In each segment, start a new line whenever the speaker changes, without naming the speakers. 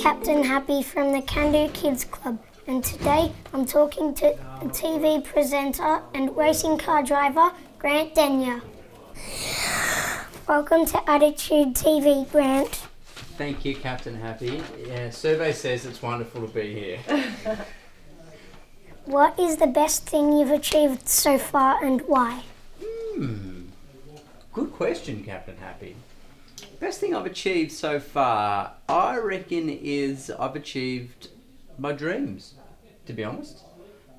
Captain Happy from the Can Do Kids Club, and today I'm talking to TV presenter and racing car driver Grant Denyer. Welcome to Attitude TV, Grant.
Thank you, Captain Happy. Yeah, survey says it's wonderful to be here.
What is the best thing you've achieved so far and why?
Good question, Captain Happy. Best thing I've achieved so far, I reckon, is I've achieved my dreams, to be honest.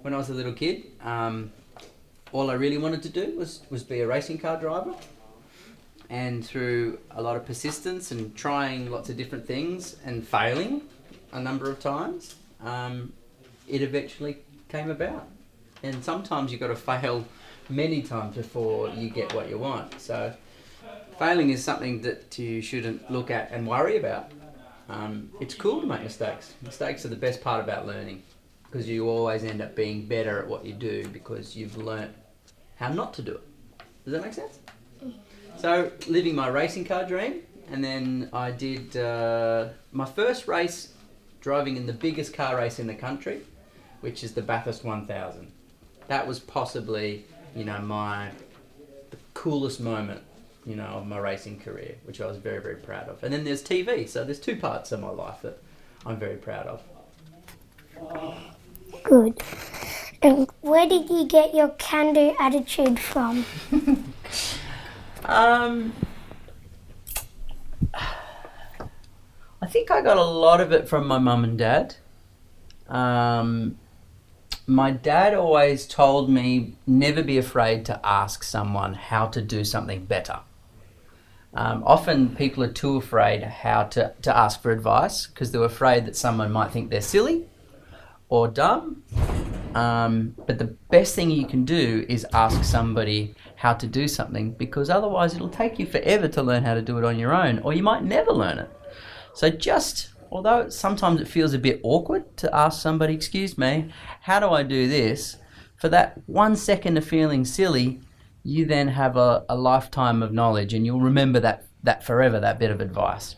When I was a little kid, all I really wanted to do was be a racing car driver. And through a lot of persistence and trying lots of different things and failing a number of times, it eventually came about. And sometimes you've got to fail many times before you get what you want. So failing is something that you shouldn't look at and worry about. It's cool to make mistakes. Mistakes are the best part about learning, because you always end up being better at what you do because you've learnt how not to do it. Does that make sense? So, living my racing car dream, and then I did my first race driving in the biggest car race in the country, which is the Bathurst 1000. That was possibly, the coolest moment, of my racing career, which I was very, very proud of. And then there's TV, so there's two parts of my life that I'm very proud of.
Good. And where did you get your can-do attitude from?
I think I got a lot of it from my mum and dad. My dad always told me never be afraid to ask someone how to do something better. Often people are too afraid how to ask for advice because they're afraid that someone might think they're silly or dumb. But the best thing you can do is ask somebody how to do something, because otherwise it'll take you forever to learn how to do it on your own, or you might never learn it. So although sometimes it feels a bit awkward to ask somebody, excuse me, how do I do this? For that 1 second of feeling silly, you then have a lifetime of knowledge, and you'll remember that forever, that bit of advice.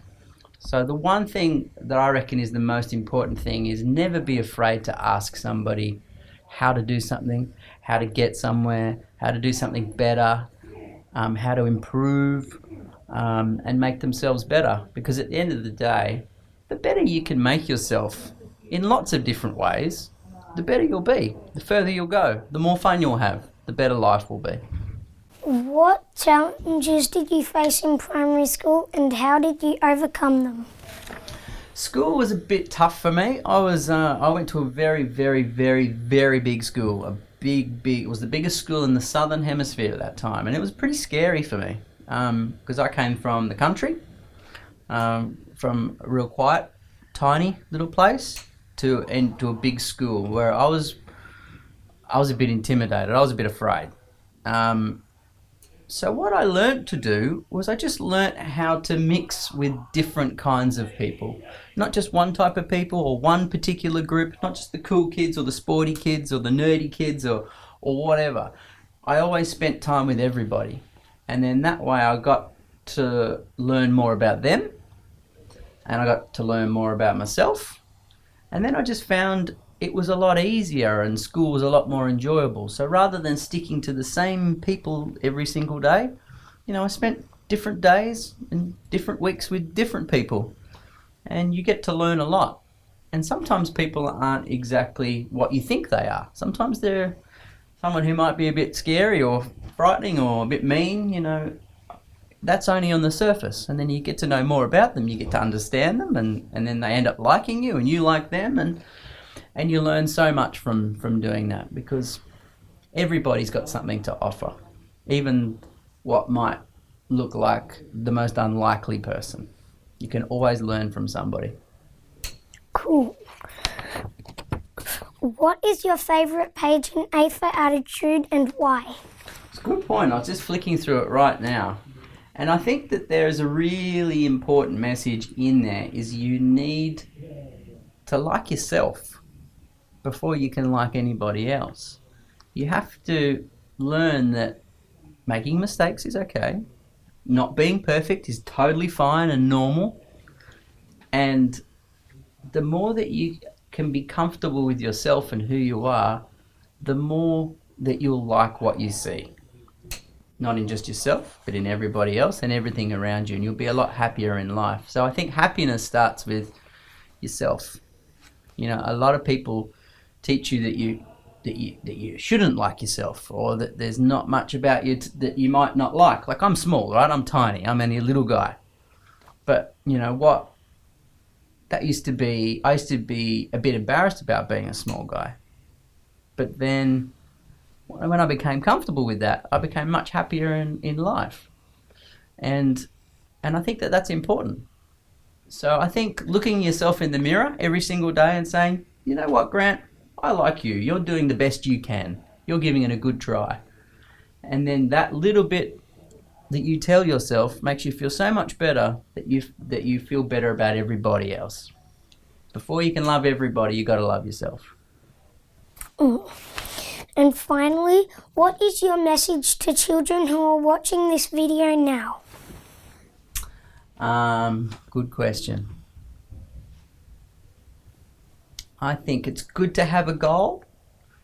So the one thing that I reckon is the most important thing is never be afraid to ask somebody how to do something, how to get somewhere, how to do something better, how to improve, and make themselves better. Because at the end of the day, the better you can make yourself in lots of different ways, the better you'll be. The further you'll go, the more fun you'll have, the better life will be.
What challenges did you face in primary school and how did you overcome them?
School was a bit tough for me. I went to a very, very, very, very big school. It was the biggest school in the southern hemisphere at that time, and it was pretty scary for me because I came from the country, from a real quiet, tiny little place to a big school where I was a bit intimidated. I was a bit afraid. So what I learnt to do was I just learnt how to mix with different kinds of people. Not just one type of people or one particular group, not just the cool kids or the sporty kids or the nerdy kids or whatever. I always spent time with everybody. And then that way I got to learn more about them, and I got to learn more about myself. And then I just found it was a lot easier and school was a lot more enjoyable. So rather than sticking to the same people every single day, I spent different days and different weeks with different people, and you get to learn a lot. And sometimes people aren't exactly what you think they are. Sometimes they're someone who might be a bit scary or frightening or a bit mean, that's only on the surface. And then you get to know more about them, you get to understand them, and then they end up liking you and you like them, and you learn so much from doing that, because everybody's got something to offer, even what might look like the most unlikely person. You can always learn from somebody.
Cool. What is your favourite page in A for Attitude and why?
It's a good point. I was just flicking through it right now. And I think that there is a really important message in there, is you need to like yourself before you can like anybody else. You have to learn that making mistakes is okay. Not being perfect is totally fine and normal. And the more that you can be comfortable with yourself and who you are, the more that you'll like what you see. Not in just yourself, but in everybody else and everything around you, and you'll be a lot happier in life. So I think happiness starts with yourself. You know, a lot of people teach you that you shouldn't like yourself, or that there's not much about you that you might not like. Like, I'm small, right? I'm tiny. I'm only a little guy. But you know what? I used to be a bit embarrassed about being a small guy. But then when I became comfortable with that, I became much happier in life. And I think that that's important. So I think looking yourself in the mirror every single day and saying, you know what, Grant, I like you. You're doing the best you can. You're giving it a good try. And then that little bit that you tell yourself makes you feel so much better that you feel better about everybody else. Before you can love everybody, you got to love yourself.
And finally, what is your message to children who are watching this video now?
Good question. I think it's good to have a goal.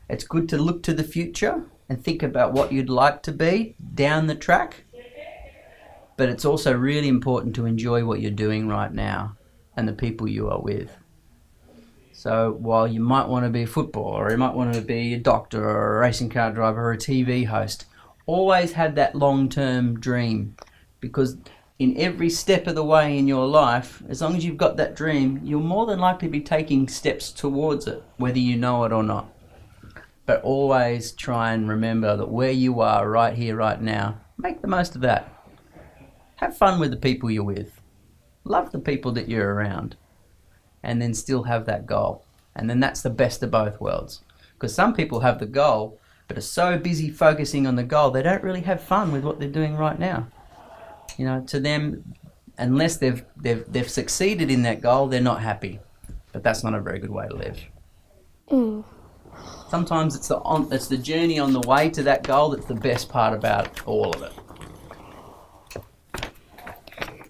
It's good to look to the future and think about what you'd like to be down the track. But it's also really important to enjoy what you're doing right now and the people you are with. So while you might want to be a footballer, or you might want to be a doctor or a racing car driver or a TV host, always have that long-term dream, because in every step of the way in your life, as long as you've got that dream, you'll more than likely be taking steps towards it, whether you know it or not. But always try and remember that where you are right here, right now, make the most of that. Have fun with the people you're with. Love the people that you're around. And then still have that goal. And then that's the best of both worlds. Because some people have the goal, but are so busy focusing on the goal, they don't really have fun with what they're doing right now. You know, to them, unless they've succeeded in that goal, they're not happy. But that's not a very good way to live. Sometimes it's the journey on the way to that goal that's the best part about all of it.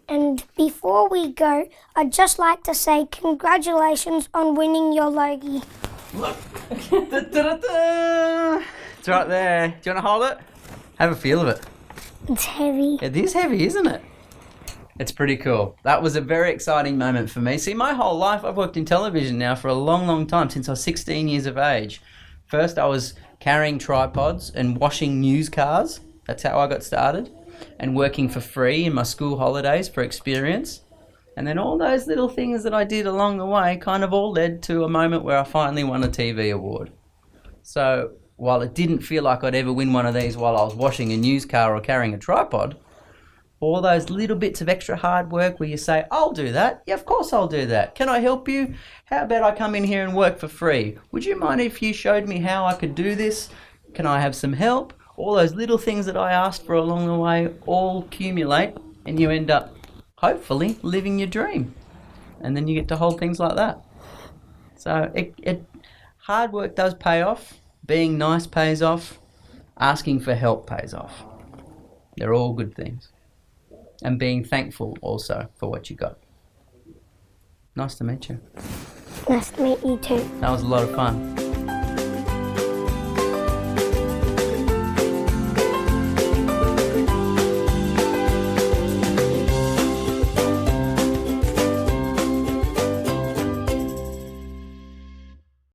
And before we go, I'd just like to say congratulations on winning your Logie.
Look. It's right there. Do you want to hold it? Have a feel of it.
It's heavy.
It is heavy, isn't it? It's pretty cool. That was a very exciting moment for me. See, my whole life, I've worked in television now for a long, long time, since I was 16 years of age. First, I was carrying tripods and washing news cars. That's how I got started. And working for free in my school holidays for experience. And then all those little things that I did along the way kind of all led to a moment where I finally won a TV award. So while it didn't feel like I'd ever win one of these while I was washing a news car or carrying a tripod, all those little bits of extra hard work where you say, I'll do that. Yeah, of course I'll do that. Can I help you? How about I come in here and work for free? Would you mind if you showed me how I could do this? Can I have some help? All those little things that I asked for along the way all accumulate, and you end up, hopefully, living your dream. And then you get to hold things like that. So hard work does pay off. Being nice pays off. Asking for help pays off. They're all good things. And being thankful also for what you got. Nice to meet you.
Nice to meet you too.
That was a lot of fun.